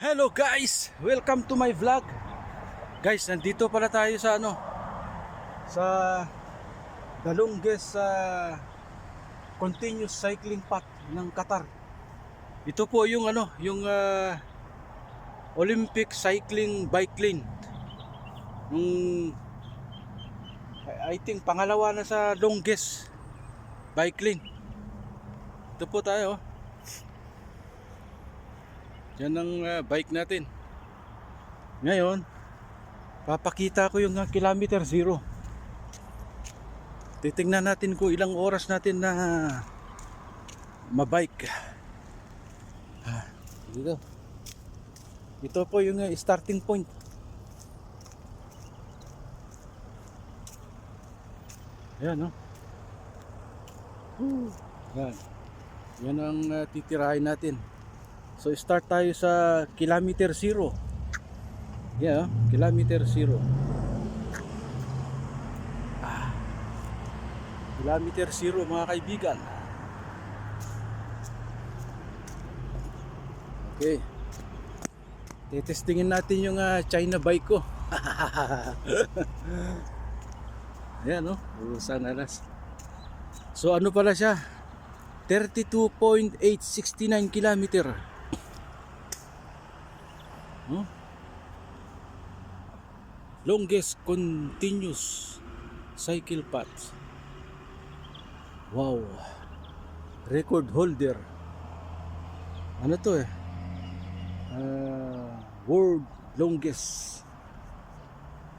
Hello guys! Welcome to my vlog. Guys, nandito pala tayo sa sa the longest continuous cycling path ng Qatar. Ito po yung Olympic cycling bike lane. I think pangalawa na sa longest bike lane. Ito po tayo. Yan ang bike natin. Ngayon, papakita ko yung kilometer zero. Titingnan natin kung ilang oras natin na mabike. Dito. Ito po yung starting point. Ayan, no? Yan. Yan ang titirahin natin. So start tayo sa kilometer zero. Yeah, kilometer zero. Kilometer zero mga kaibigan. Okay. Tetestingin natin yung China bike ko. Ayan, no? Usang alas. So ano pala siya? 32.869 kilometer. Longest continuous cycle path. Wow. Record holder. Ano to world longest.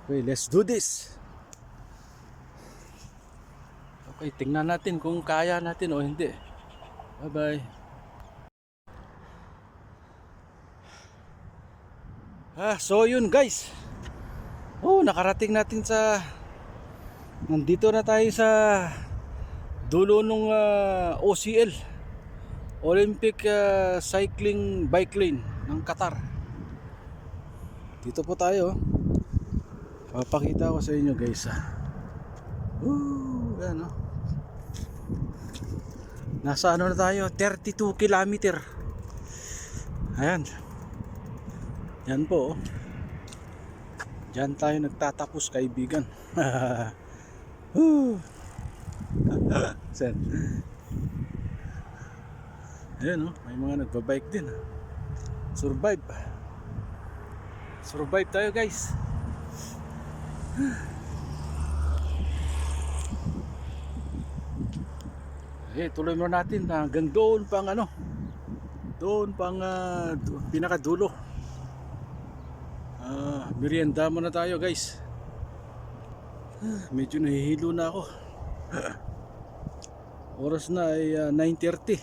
Okay, let's do this. Okay, tingnan natin kung kaya natin o hindi. Bye bye. So yun guys. Nakarating natin nandito na tayo sa dulo ng OCL, Olympic Cycling Bike Lane ng Qatar. Dito po tayo. Papakita ko sa inyo guys. Ayan, nasa na tayo? 32 kilometer. Ayan. Yan po. Diyan tayo nagtatapos kaibigan. Sen. Ayan, may mga nagbabike din. Survive tayo guys. Tuloy mo natin hanggang doon pang pinakadulo. Merienda muna tayo guys. Medyo nahihilo na ako. Oras na ay 9:30.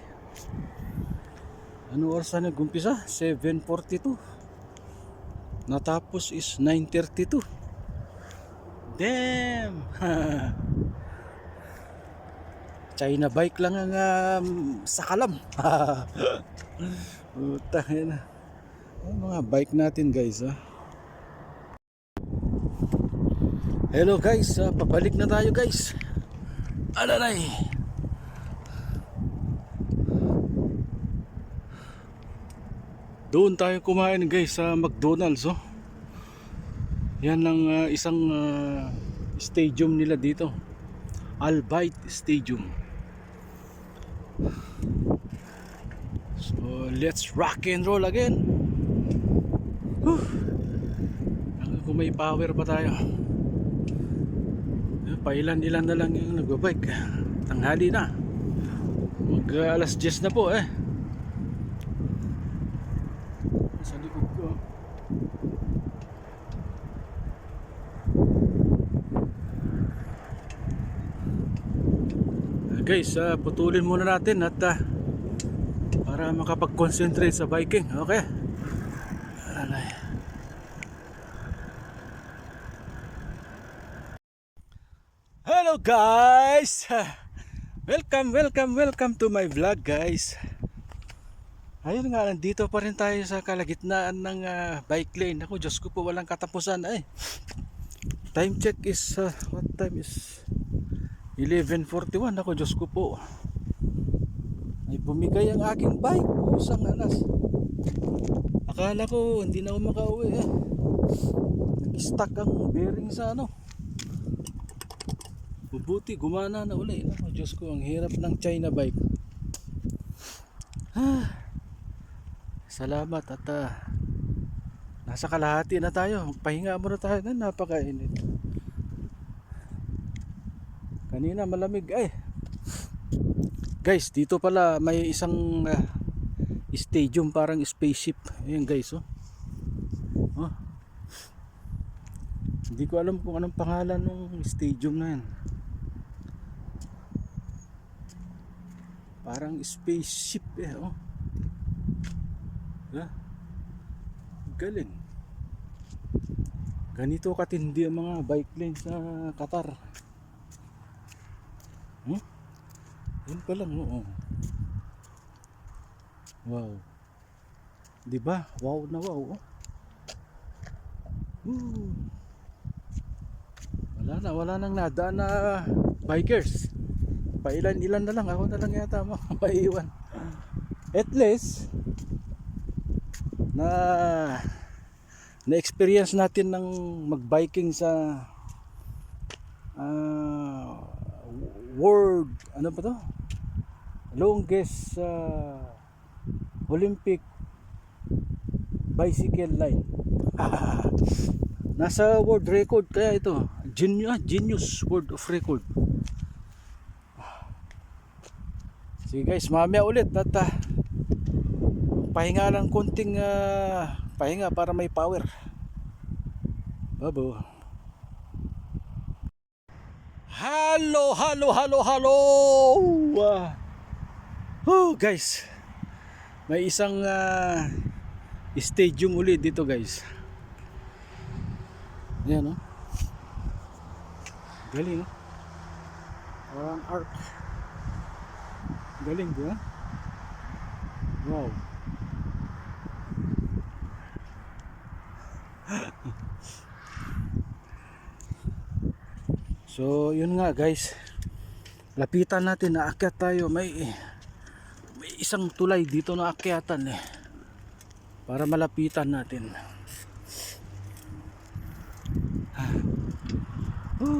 Ano oras na nag-umpisa? 7:42. Natapos is 9:32. Damn. China bike lang ang sakalam. Utang na. Mga bike natin guys. Hello guys, pabalik na tayo guys. Alalay. Doon tayo kumain guys sa McDonald's. Yan ang isang stadium nila dito, Al Bayt Stadium. So let's rock and roll again. Hanggang kung may power pa tayo. Pailan-ilan na lang yung nagbabike. Tanghali na. Alas 10 na po sa likod ko. Guys, putulin muna natin at para makapag-concentrate sa biking. Okay. Alay. Hello guys! Welcome to my vlog guys. Ayun nga, nandito pa rin tayo sa kalagitnaan ng bike lane. Ako, Diyos ko po, walang katapusan. Time check is what time is 11:41. Ako, Diyos ko po, ay bumigay ang aking bike. Pusang anas. Akala ko hindi na ako makauwi eh. Nag-stuck ang bearing sa ano. Mabuti gumana na uli. Oh, Diyos ko, ang hirap ng China bike. Salamat at nasa kalahati na tayo. Magpahinga muna tayo. Napakainit. Kanina malamig ay. Guys, dito pala may isang stadium, parang spaceship. Ayan guys, oh. Oh. Hindi ko alam kung anong pangalan ng stadium na yan. Parang spaceship eh, oh. Galing. Ganito katindi ang mga bike lane sa Qatar. Yun pa lang, oo. Wow. Diba? Wow na wow, oh. Wala nang nadaan na bikers. Pailan-ilan na lang, ako na lang yata maiiwan. At least na-experience natin ng mag-biking sa world, ano pa to? Longest Olympic bicycle line. Nasa world record kaya ito. Genius World of Record. Sige guys, mamaya ulit at pahinga lang konting pahinga para may power. Babo. Hello. Guys. May isang stadium ulit dito guys. Ayan, oh. Galing, oh. Parang arc. Galing, di ba? Wow. So, yun nga guys. Lapitan natin, naakyat tayo. May isang tulay dito na akyatan eh. Para malapitan natin.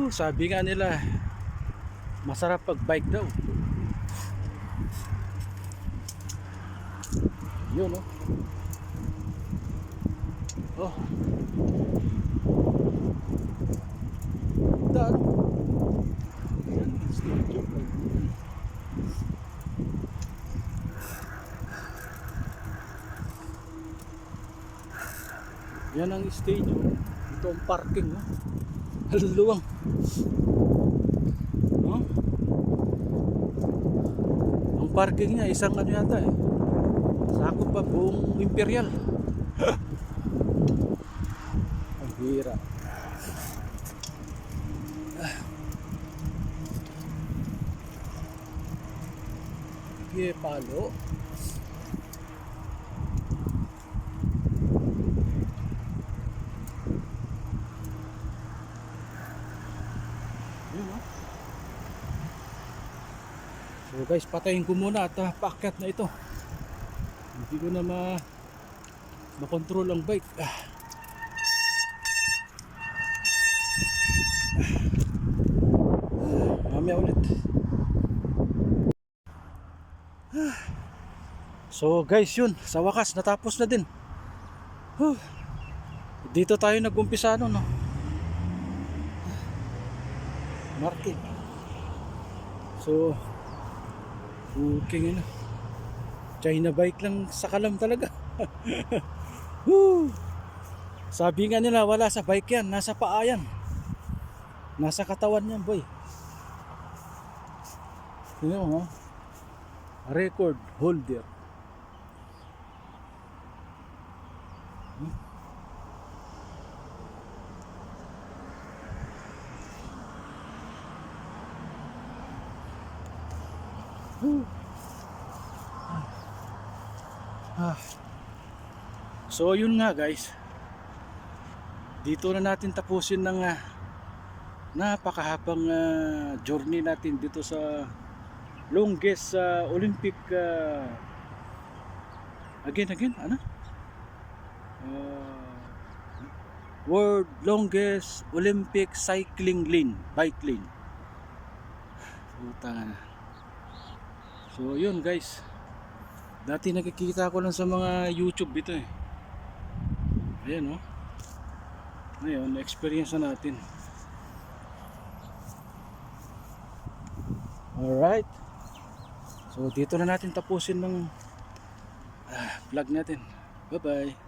Sabi nga nila masarap pag bike daw. Yun, oh. Oh. Daan. Yan ang stadium. Ito ang parking, oh. Haluwang. Oh. Ang parking niya isang ano yata eh. Sakop pa buong Imperial. Ang hirap. Sige, palo. So guys, patayin ko muna at paakyat na ito. Hindi ko na makontrol ang bike. Mamaya ulit. So guys, yun, sa wakas natapos na din. Dito tayo nag-umpisa no. Market. So okay na. China bike lang sa kalam talaga. Sabi nga nila wala sa bike yan, nasa paa yan. Nasa katawan yan, boy. Tingnan mo, record holder. So yun nga guys, dito na natin tapusin ng napakahabang journey natin dito sa longest Olympic again ano? World longest Olympic cycling lane, bike lane. Puta na. So yun guys, dati nakikita ko lang sa mga YouTube ito eh. Ayan oh. Ngayon, experience na natin. Alright. So dito na natin tapusin ng vlog natin. Bye bye.